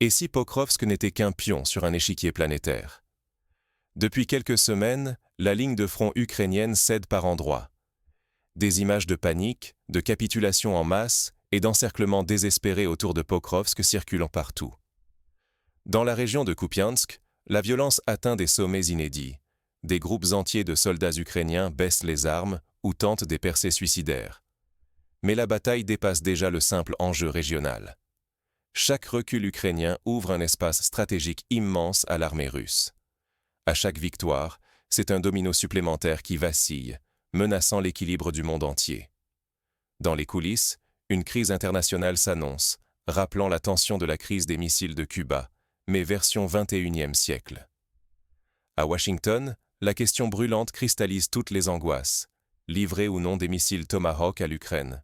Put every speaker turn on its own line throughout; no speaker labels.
Et si Pokrovsk n'était qu'un pion sur un échiquier planétaire? Depuis quelques semaines, la ligne de front ukrainienne cède par endroits. Des images de panique, de capitulation en masse et d'encerclement désespéré autour de Pokrovsk circulant partout. Dans la région de Kupiansk, la violence atteint des sommets inédits. Des groupes entiers de soldats ukrainiens baissent les armes ou tentent des percées suicidaires. Mais la bataille dépasse déjà le simple enjeu régional. Chaque recul ukrainien ouvre un espace stratégique immense à l'armée russe. À chaque victoire, c'est un domino supplémentaire qui vacille, menaçant l'équilibre du monde entier. Dans les coulisses, une crise internationale s'annonce, rappelant la tension de la crise des missiles de Cuba, mais version 21e siècle. À Washington, la question brûlante cristallise toutes les angoisses, livrer ou non des missiles Tomahawk à l'Ukraine.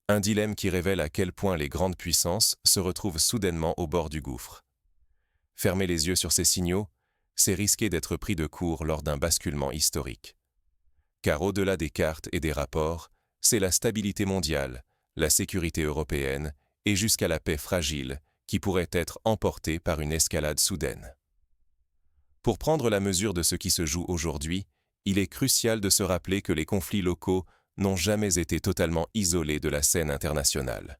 Un dilemme qui révèle à quel point les grandes puissances se retrouvent soudainement au bord du gouffre. Fermer les yeux sur ces signaux, c'est risquer d'être pris de court lors d'un basculement historique. Car au-delà des cartes et des rapports, c'est la stabilité mondiale, la sécurité européenne et jusqu'à la paix fragile qui pourrait être emportée par une escalade soudaine. Pour prendre la mesure de ce qui se joue aujourd'hui, il est crucial de se rappeler que les conflits locaux n'ont jamais été totalement isolés de la scène internationale.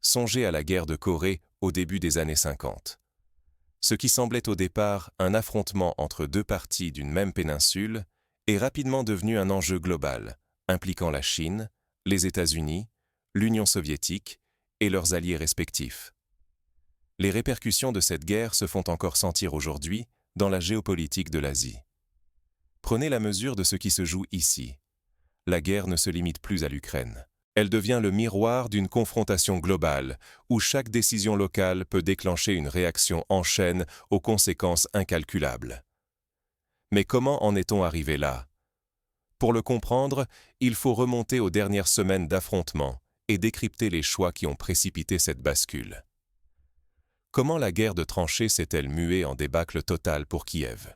Songez à la guerre de Corée au début des années 50. Ce qui semblait au départ un affrontement entre deux parties d'une même péninsule est rapidement devenu un enjeu global, impliquant la Chine, les États-Unis, l'Union soviétique et leurs alliés respectifs. Les répercussions de cette guerre se font encore sentir aujourd'hui dans la géopolitique de l'Asie. Prenez la mesure de ce qui se joue ici. La guerre ne se limite plus à l'Ukraine. Elle devient le miroir d'une confrontation globale, où chaque décision locale peut déclencher une réaction en chaîne aux conséquences incalculables. Mais comment en est-on arrivé là? Pour le comprendre, il faut remonter aux dernières semaines d'affrontements et décrypter les choix qui ont précipité cette bascule. Comment la guerre de tranchées s'est-elle muée en débâcle total pour Kiev?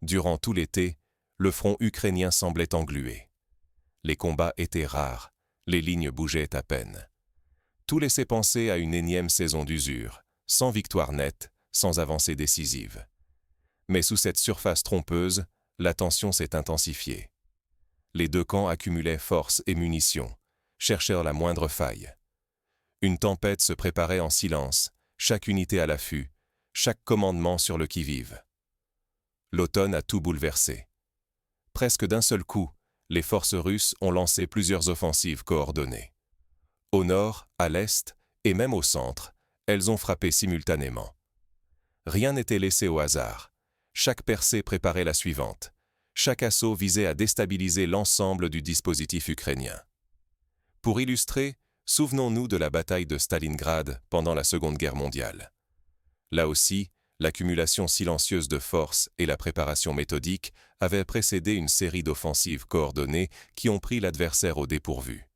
Durant tout l'été, le front ukrainien semblait englué. Les combats étaient rares, les lignes bougeaient à peine. Tout laissait penser à une énième saison d'usure, sans victoire nette, sans avancée décisive. Mais sous cette surface trompeuse, la tension s'est intensifiée. Les deux camps accumulaient force et munitions, cherchèrent la moindre faille. Une tempête se préparait en silence, chaque unité à l'affût, chaque commandement sur le qui-vive. L'automne a tout bouleversé. Presque d'un seul coup, les forces russes ont lancé plusieurs offensives coordonnées. Au nord, à l'est et même au centre, elles ont frappé simultanément. Rien n'était laissé au hasard. Chaque percée préparait la suivante. Chaque assaut visait à déstabiliser l'ensemble du dispositif ukrainien. Pour illustrer, souvenons-nous de la bataille de Stalingrad pendant la Seconde Guerre mondiale. Là aussi, l'accumulation silencieuse de forces et la préparation méthodique avaient précédé une série d'offensives coordonnées qui ont pris l'adversaire au dépourvu.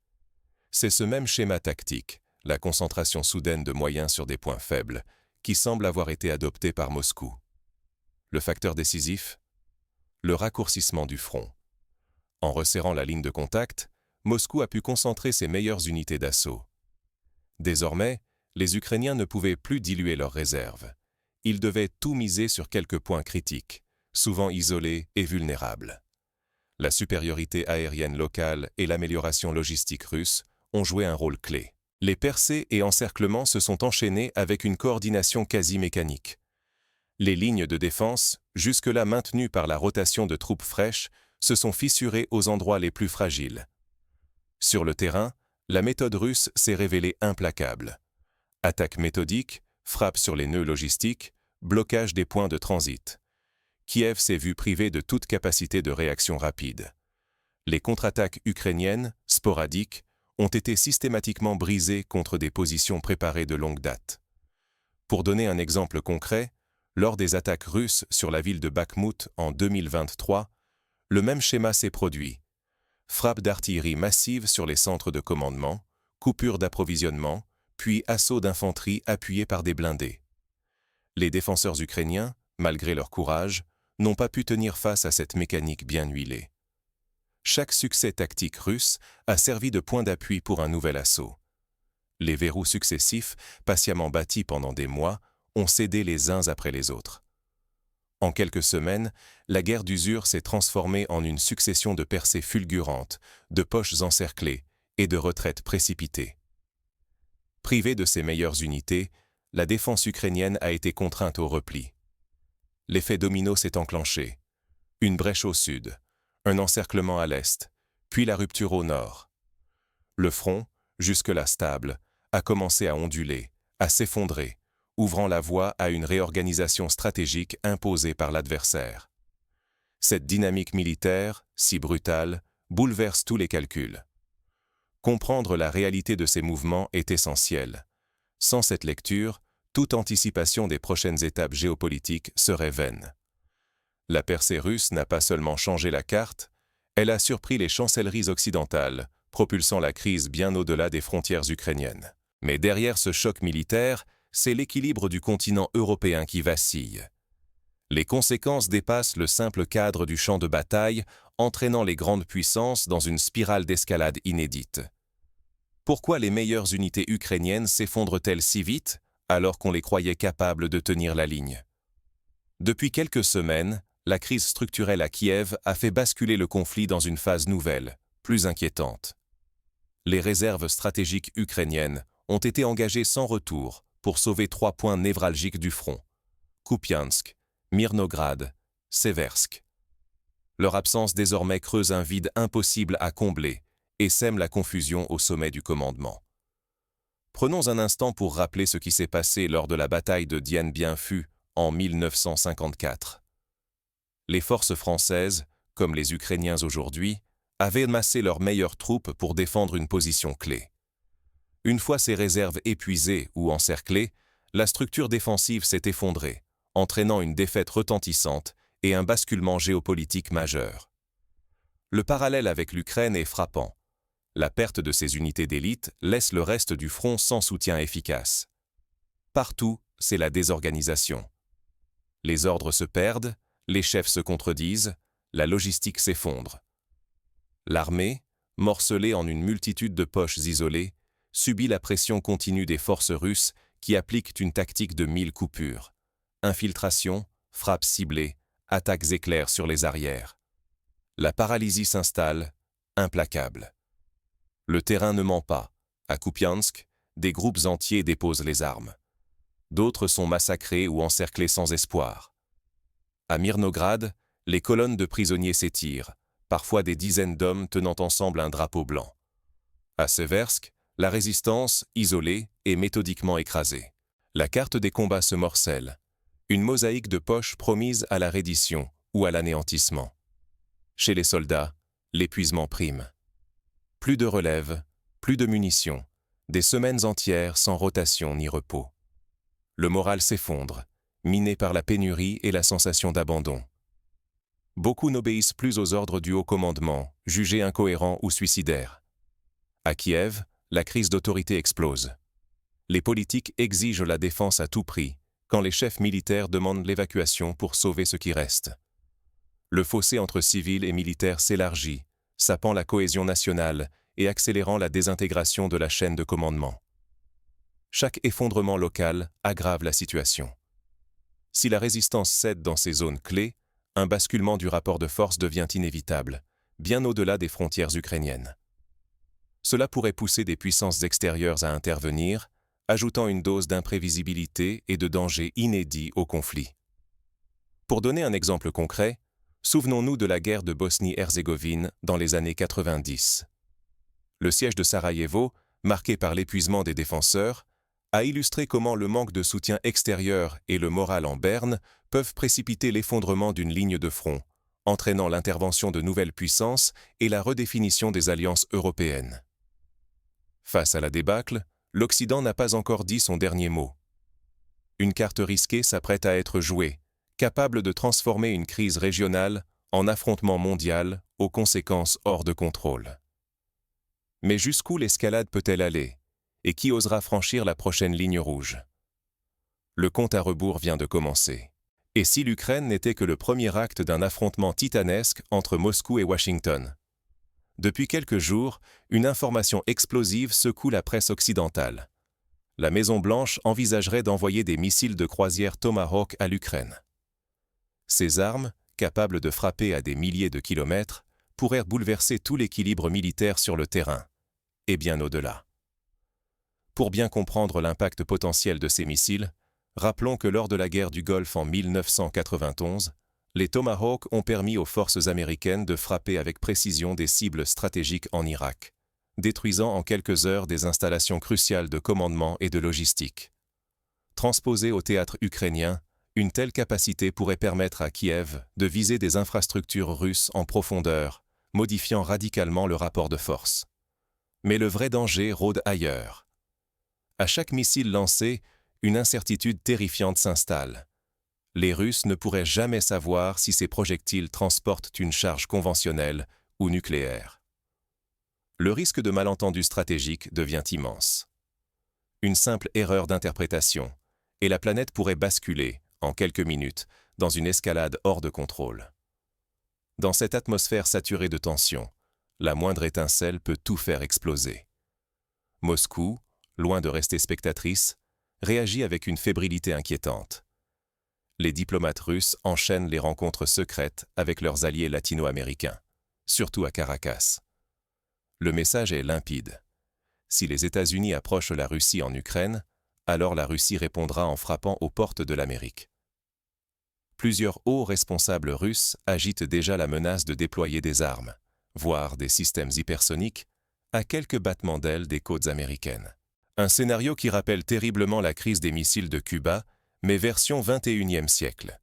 C'est ce même schéma tactique, la concentration soudaine de moyens sur des points faibles, qui semble avoir été adopté par Moscou. Le facteur décisif? Le raccourcissement du front. En resserrant la ligne de contact, Moscou a pu concentrer ses meilleures unités d'assaut. Désormais, les Ukrainiens ne pouvaient plus diluer leurs réserves. Ils devaient tout miser sur quelques points critiques, souvent isolés et vulnérables. La supériorité aérienne locale et l'amélioration logistique russe ont joué un rôle clé. Les percées et encerclements se sont enchaînés avec une coordination quasi mécanique. Les lignes de défense, jusque-là maintenues par la rotation de troupes fraîches, se sont fissurées aux endroits les plus fragiles. Sur le terrain, la méthode russe s'est révélée implacable. Attaque méthodique, frappe sur les nœuds logistiques, blocage des points de transit. Kiev s'est vu privé de toute capacité de réaction rapide. Les contre-attaques ukrainiennes, sporadiques, ont été systématiquement brisées contre des positions préparées de longue date. Pour donner un exemple concret, lors des attaques russes sur la ville de Bakhmout en 2023, le même schéma s'est produit. Frappe d'artillerie massive sur les centres de commandement, coupure d'approvisionnement, puis assaut d'infanterie appuyé par des blindés. Les défenseurs ukrainiens, malgré leur courage, n'ont pas pu tenir face à cette mécanique bien huilée. Chaque succès tactique russe a servi de point d'appui pour un nouvel assaut. Les verrous successifs, patiemment bâtis pendant des mois, ont cédé les uns après les autres. En quelques semaines, la guerre d'usure s'est transformée en une succession de percées fulgurantes, de poches encerclées et de retraites précipitées. Privée de ses meilleures unités, la défense ukrainienne a été contrainte au repli. L'effet domino s'est enclenché. Une brèche au sud, un encerclement à l'est, puis la rupture au nord. Le front, jusque-là stable, a commencé à onduler, à s'effondrer, ouvrant la voie à une réorganisation stratégique imposée par l'adversaire. Cette dynamique militaire, si brutale, bouleverse tous les calculs. Comprendre la réalité de ces mouvements est essentiel. Sans cette lecture, toute anticipation des prochaines étapes géopolitiques serait vaine. La percée russe n'a pas seulement changé la carte, elle a surpris les chancelleries occidentales, propulsant la crise bien au-delà des frontières ukrainiennes. Mais derrière ce choc militaire, c'est l'équilibre du continent européen qui vacille. Les conséquences dépassent le simple cadre du champ de bataille, entraînant les grandes puissances dans une spirale d'escalade inédite. Pourquoi les meilleures unités ukrainiennes s'effondrent-elles si vite, alors qu'on les croyait capables de tenir la ligne? Depuis quelques semaines, la crise structurelle à Kiev a fait basculer le conflit dans une phase nouvelle, plus inquiétante. Les réserves stratégiques ukrainiennes ont été engagées sans retour pour sauver 3 points névralgiques du front: Kupiansk, Mirnograd, Seversk. Leur absence désormais creuse un vide impossible à combler et sème la confusion au sommet du commandement. Prenons un instant pour rappeler ce qui s'est passé lors de la bataille de Dien Bien Phu en 1954. Les forces françaises, comme les Ukrainiens aujourd'hui, avaient massé leurs meilleures troupes pour défendre une position clé. Une fois ces réserves épuisées ou encerclées, la structure défensive s'est effondrée, entraînant une défaite retentissante et un basculement géopolitique majeur. Le parallèle avec l'Ukraine est frappant. La perte de ces unités d'élite laisse le reste du front sans soutien efficace. Partout, c'est la désorganisation. Les ordres se perdent, les chefs se contredisent, la logistique s'effondre. L'armée, morcelée en une multitude de poches isolées, subit la pression continue des forces russes qui appliquent une tactique de 1000 coupures. Infiltration, frappes ciblées, attaques éclairs sur les arrières. La paralysie s'installe, implacable. Le terrain ne ment pas. À Kupiansk, des groupes entiers déposent les armes. D'autres sont massacrés ou encerclés sans espoir. À Mirnograd, les colonnes de prisonniers s'étirent, parfois des dizaines d'hommes tenant ensemble un drapeau blanc. À Seversk, la résistance, isolée, est méthodiquement écrasée. La carte des combats se morcelle, une mosaïque de poches promise à la reddition ou à l'anéantissement. Chez les soldats, l'épuisement prime. Plus de relève, plus de munitions, des semaines entières sans rotation ni repos. Le moral s'effondre, miné par la pénurie et la sensation d'abandon. Beaucoup n'obéissent plus aux ordres du haut commandement, jugés incohérents ou suicidaires. À Kiev, la crise d'autorité explose. Les politiques exigent la défense à tout prix, quand les chefs militaires demandent l'évacuation pour sauver ce qui reste. Le fossé entre civils et militaires s'élargit, sapant la cohésion nationale et accélérant la désintégration de la chaîne de commandement. Chaque effondrement local aggrave la situation. Si la résistance cède dans ces zones clés, un basculement du rapport de force devient inévitable, bien au-delà des frontières ukrainiennes. Cela pourrait pousser des puissances extérieures à intervenir, ajoutant une dose d'imprévisibilité et de danger inédit au conflit. Pour donner un exemple concret, souvenons-nous de la guerre de Bosnie-Herzégovine dans les années 90. Le siège de Sarajevo, marqué par l'épuisement des défenseurs, a illustré comment le manque de soutien extérieur et le moral en berne peuvent précipiter l'effondrement d'une ligne de front, entraînant l'intervention de nouvelles puissances et la redéfinition des alliances européennes. Face à la débâcle, l'Occident n'a pas encore dit son dernier mot. Une carte risquée s'apprête à être jouée, capable de transformer une crise régionale en affrontement mondial aux conséquences hors de contrôle. Mais jusqu'où l'escalade peut-elle aller? Et qui osera franchir la prochaine ligne rouge? Le compte à rebours vient de commencer. Et si l'Ukraine n'était que le premier acte d'un affrontement titanesque entre Moscou et Washington? Depuis quelques jours, une information explosive secoue la presse occidentale. la Maison-Blanche envisagerait d'envoyer des missiles de croisière Tomahawk à l'Ukraine. Ces armes, capables de frapper à des milliers de kilomètres, pourraient bouleverser tout l'équilibre militaire sur le terrain, et bien au-delà. Pour bien comprendre l'impact potentiel de ces missiles, rappelons que lors de la guerre du Golfe en 1991, les Tomahawk ont permis aux forces américaines de frapper avec précision des cibles stratégiques en Irak, détruisant en quelques heures des installations cruciales de commandement et de logistique. Transposée au théâtre ukrainien, une telle capacité pourrait permettre à Kiev de viser des infrastructures russes en profondeur, modifiant radicalement le rapport de force. Mais le vrai danger rôde ailleurs. À chaque missile lancé, une incertitude terrifiante s'installe. Les Russes ne pourraient jamais savoir si ces projectiles transportent une charge conventionnelle ou nucléaire. Le risque de malentendu stratégique devient immense. Une simple erreur d'interprétation, et la planète pourrait basculer, en quelques minutes, dans une escalade hors de contrôle. Dans cette atmosphère saturée de tension, la moindre étincelle peut tout faire exploser. Moscou, loin de rester spectatrice, réagit avec une fébrilité inquiétante. Les diplomates russes enchaînent les rencontres secrètes avec leurs alliés latino-américains, surtout à Caracas. Le message est limpide. Si les États-Unis approchent la Russie en Ukraine, alors la Russie répondra en frappant aux portes de l'Amérique. Plusieurs hauts responsables russes agitent déjà la menace de déployer des armes, voire des systèmes hypersoniques, à quelques battements d'ailes des côtes américaines. Un scénario qui rappelle terriblement la crise des missiles de Cuba, mais version 21e siècle.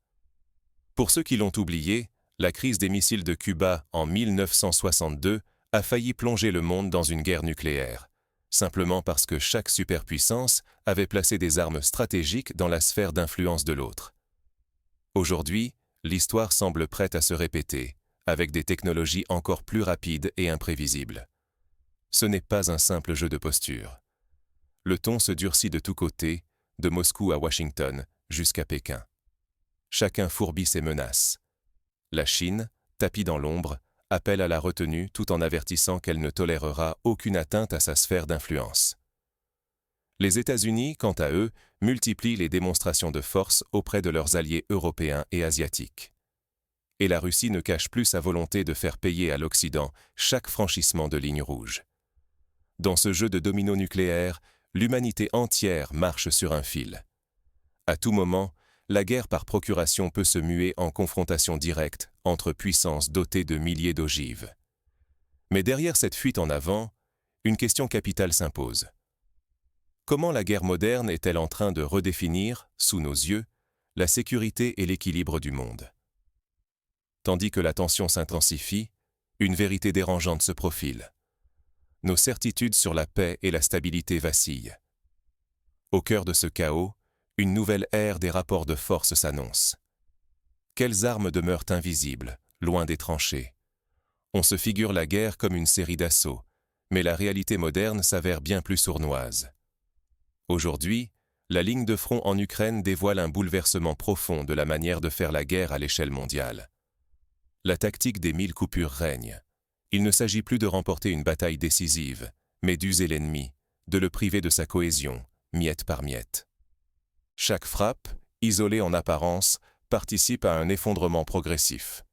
Pour ceux qui l'ont oublié, la crise des missiles de Cuba en 1962 a failli plonger le monde dans une guerre nucléaire, simplement parce que chaque superpuissance avait placé des armes stratégiques dans la sphère d'influence de l'autre. Aujourd'hui, l'histoire semble prête à se répéter, avec des technologies encore plus rapides et imprévisibles. Ce n'est pas un simple jeu de posture. Le ton se durcit de tous côtés, de Moscou à Washington, jusqu'à Pékin. Chacun fourbit ses menaces. La Chine, tapie dans l'ombre, appelle à la retenue tout en avertissant qu'elle ne tolérera aucune atteinte à sa sphère d'influence. Les États-Unis, quant à eux, multiplient les démonstrations de force auprès de leurs alliés européens et asiatiques. Et la Russie ne cache plus sa volonté de faire payer à l'Occident chaque franchissement de ligne rouge. Dans ce jeu de domino nucléaire, l'humanité entière marche sur un fil. À tout moment, la guerre par procuration peut se muer en confrontation directe entre puissances dotées de milliers d'ogives. Mais derrière cette fuite en avant, une question capitale s'impose. Comment la guerre moderne est-elle en train de redéfinir, sous nos yeux, la sécurité et l'équilibre du monde? Tandis que la tension s'intensifie, une vérité dérangeante se profile. Nos certitudes sur la paix et la stabilité vacillent. Au cœur de ce chaos, une nouvelle ère des rapports de force s'annonce. Quelles armes demeurent invisibles, loin des tranchées? On se figure la guerre comme une série d'assauts, mais la réalité moderne s'avère bien plus sournoise. Aujourd'hui, la ligne de front en Ukraine dévoile un bouleversement profond de la manière de faire la guerre à l'échelle mondiale. La tactique des 1000 coupures règne. Il ne s'agit plus de remporter une bataille décisive, mais d'user l'ennemi, de le priver de sa cohésion, miette par miette. Chaque frappe, isolée en apparence, participe à un effondrement progressif.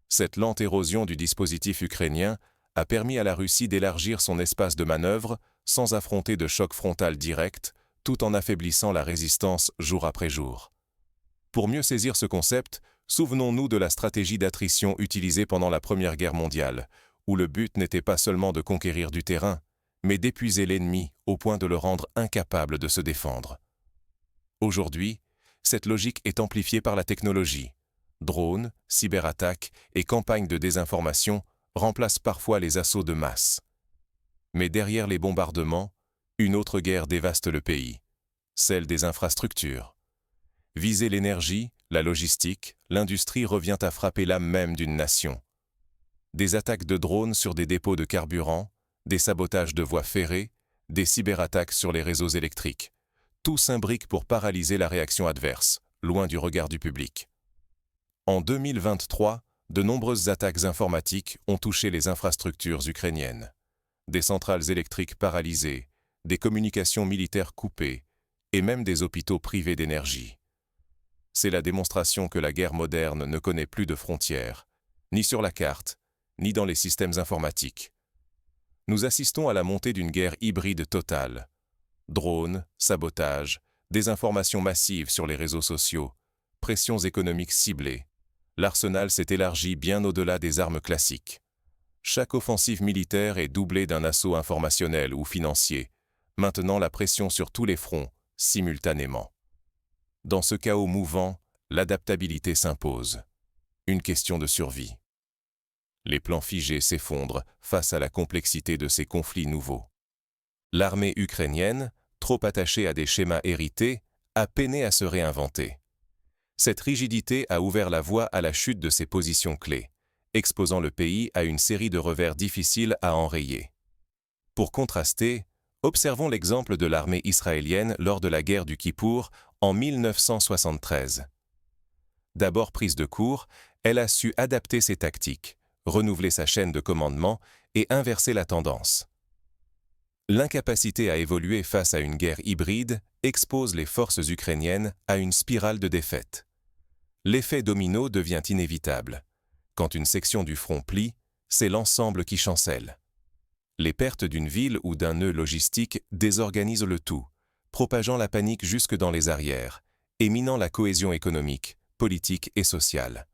Cette lente érosion du dispositif ukrainien a permis à la Russie d'élargir son espace de manœuvre sans affronter de choc frontal direct, tout en affaiblissant la résistance jour après jour. Pour mieux saisir ce concept, souvenons-nous de la stratégie d'attrition utilisée pendant la Première Guerre mondiale, où le but n'était pas seulement de conquérir du terrain, mais d'épuiser l'ennemi au point de le rendre incapable de se défendre. Aujourd'hui, cette logique est amplifiée par la technologie. Drones, cyberattaques et campagnes de désinformation remplacent parfois les assauts de masse. Mais derrière les bombardements, une autre guerre dévaste le pays, celle des infrastructures. Viser l'énergie, la logistique, l'industrie revient à frapper l'âme même d'une nation. Des attaques de drones sur des dépôts de carburant, des sabotages de voies ferrées, des cyberattaques sur les réseaux électriques. Tout s'imbrique pour paralyser la réaction adverse, loin du regard du public. En 2023, de nombreuses attaques informatiques ont touché les infrastructures ukrainiennes. Des centrales électriques paralysées, des communications militaires coupées et même des hôpitaux privés d'énergie. C'est la démonstration que la guerre moderne ne connaît plus de frontières, ni sur la carte, ni dans les systèmes informatiques. Nous assistons à la montée d'une guerre hybride totale. Drones, sabotage, désinformation massive sur les réseaux sociaux, pressions économiques ciblées. L'arsenal s'est élargi bien au-delà des armes classiques. Chaque offensive militaire est doublée d'un assaut informationnel ou financier, maintenant la pression sur tous les fronts, simultanément. Dans ce chaos mouvant, l'adaptabilité s'impose. Une question de survie. Les plans figés s'effondrent face à la complexité de ces conflits nouveaux. L'armée ukrainienne, trop attachée à des schémas hérités, a peiné à se réinventer. Cette rigidité a ouvert la voie à la chute de ses positions clés, exposant le pays à une série de revers difficiles à enrayer. Pour contraster, observons l'exemple de l'armée israélienne lors de la guerre du Kippour en 1973. D'abord prise de court, elle a su adapter ses tactiques, renouveler sa chaîne de commandement et inverser la tendance. L'incapacité à évoluer face à une guerre hybride expose les forces ukrainiennes à une spirale de défaite. L'effet domino devient inévitable. Quand une section du front plie, c'est l'ensemble qui chancelle. Les pertes d'une ville ou d'un nœud logistique désorganisent le tout, propageant la panique jusque dans les arrières et minant la cohésion économique, politique et sociale.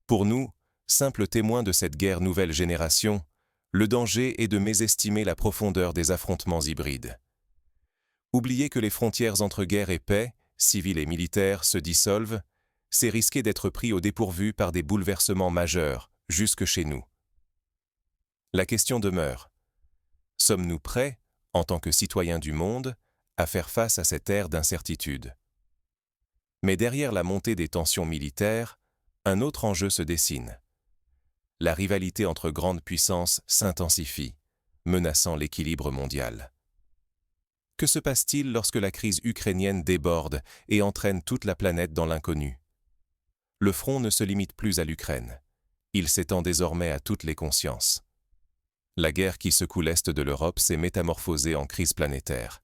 Pour nous, simples témoins de cette guerre nouvelle génération, le danger est de mésestimer la profondeur des affrontements hybrides. Oublier que les frontières entre guerre et paix, civiles et militaires, se dissolvent, c'est risquer d'être pris au dépourvu par des bouleversements majeurs, jusque chez nous. La question demeure. Sommes-nous prêts, en tant que citoyens du monde, à faire face à cette ère d'incertitude? Mais derrière la montée des tensions militaires, un autre enjeu se dessine. La rivalité entre grandes puissances s'intensifie, menaçant l'équilibre mondial. Que se passe-t-il lorsque la crise ukrainienne déborde et entraîne toute la planète dans l'inconnu? Le front ne se limite plus à l'Ukraine. Il s'étend désormais à toutes les consciences. La guerre qui secoue l'Est de l'Europe s'est métamorphosée en crise planétaire.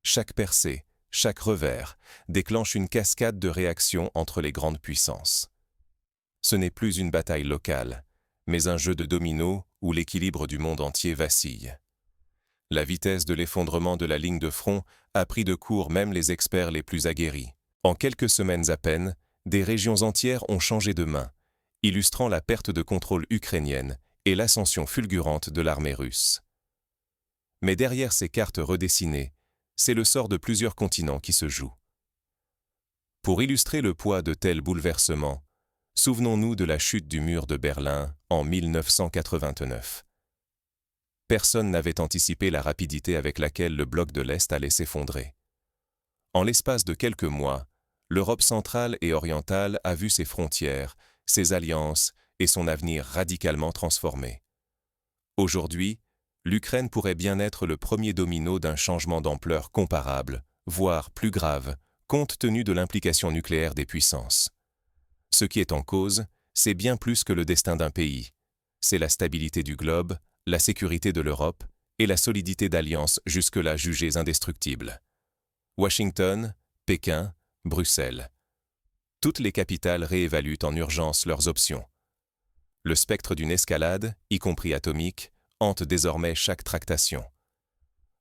Chaque percée, chaque revers, déclenche une cascade de réactions entre les grandes puissances. Ce n'est plus une bataille locale, mais un jeu de dominos où l'équilibre du monde entier vacille. La vitesse de l'effondrement de la ligne de front a pris de court même les experts les plus aguerris. En quelques semaines à peine, des régions entières ont changé de main, illustrant la perte de contrôle ukrainienne et l'ascension fulgurante de l'armée russe. Mais derrière ces cartes redessinées, c'est le sort de plusieurs continents qui se joue. Pour illustrer le poids de tels bouleversements, souvenons-nous de la chute du mur de Berlin en 1989. Personne n'avait anticipé la rapidité avec laquelle le bloc de l'Est allait s'effondrer. En l'espace de quelques mois, l'Europe centrale et orientale a vu ses frontières, ses alliances et son avenir radicalement transformés. Aujourd'hui, l'Ukraine pourrait bien être le premier domino d'un changement d'ampleur comparable, voire plus grave, compte tenu de l'implication nucléaire des puissances. Ce qui est en cause, c'est bien plus que le destin d'un pays. C'est la stabilité du globe, la sécurité de l'Europe et la solidité d'alliances jusque-là jugées indestructibles. Washington, Pékin, Bruxelles. Toutes les capitales réévaluent en urgence leurs options. Le spectre d'une escalade, y compris atomique, hante désormais chaque tractation.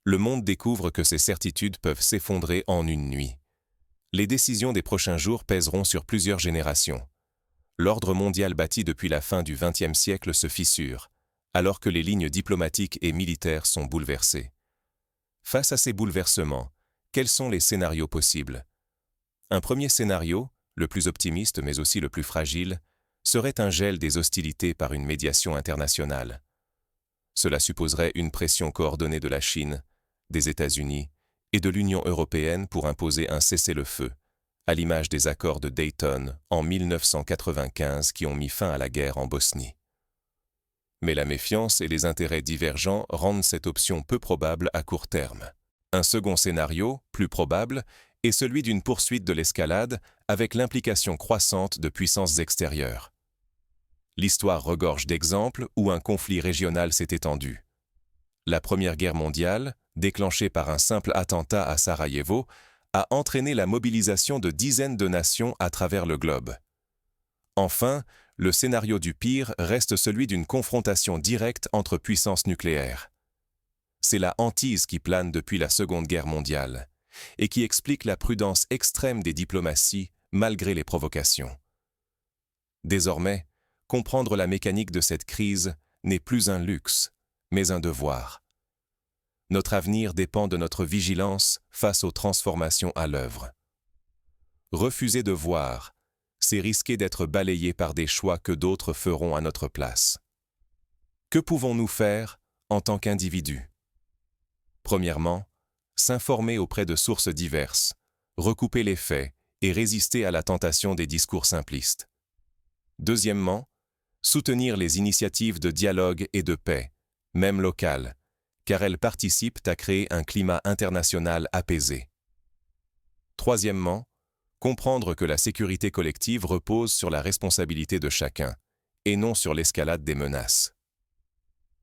Le monde découvre que ces certitudes peuvent s'effondrer en une nuit. Les décisions des prochains jours pèseront sur plusieurs générations. L'ordre mondial bâti depuis la fin du XXe siècle se fissure, alors que les lignes diplomatiques et militaires sont bouleversées. Face à ces bouleversements, quels sont les scénarios possibles? Un premier scénario, le plus optimiste mais aussi le plus fragile, serait un gel des hostilités par une médiation internationale. Cela supposerait une pression coordonnée de la Chine, des États-Unis et de l'Union européenne pour imposer un cessez-le-feu, à l'image des accords de Dayton en 1995 qui ont mis fin à la guerre en Bosnie. Mais la méfiance et les intérêts divergents rendent cette option peu probable à court terme. Un second scénario, plus probable, est celui d'une poursuite de l'escalade avec l'implication croissante de puissances extérieures. L'histoire regorge d'exemples où un conflit régional s'est étendu. La Première Guerre mondiale, déclenché par un simple attentat à Sarajevo, a entraîné la mobilisation de dizaines de nations à travers le globe. Enfin, le scénario du pire reste celui d'une confrontation directe entre puissances nucléaires. C'est la hantise qui plane depuis la Seconde Guerre mondiale et qui explique la prudence extrême des diplomaties malgré les provocations. Désormais, comprendre la mécanique de cette crise n'est plus un luxe, mais un devoir. Notre avenir dépend de notre vigilance face aux transformations à l'œuvre. Refuser de voir, c'est risquer d'être balayé par des choix que d'autres feront à notre place. Que pouvons-nous faire en tant qu'individus? Premièrement, s'informer auprès de sources diverses, recouper les faits et résister à la tentation des discours simplistes. Deuxièmement, soutenir les initiatives de dialogue et de paix, même locales, car elles participent à créer un climat international apaisé. Troisièmement, comprendre que la sécurité collective repose sur la responsabilité de chacun, et non sur l'escalade des menaces.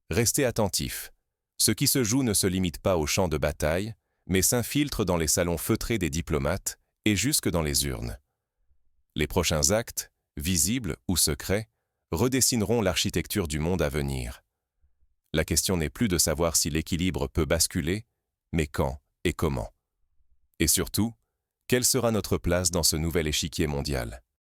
Restez attentifs. Ce qui se joue ne se limite pas au champ de bataille, mais s'infiltre dans les salons feutrés des diplomates et jusque dans les urnes. Les prochains actes, visibles ou secrets, redessineront l'architecture du monde à venir. La question n'est plus de savoir si l'équilibre peut basculer, mais quand et comment. Et surtout, quelle sera notre place dans ce nouvel échiquier mondial ?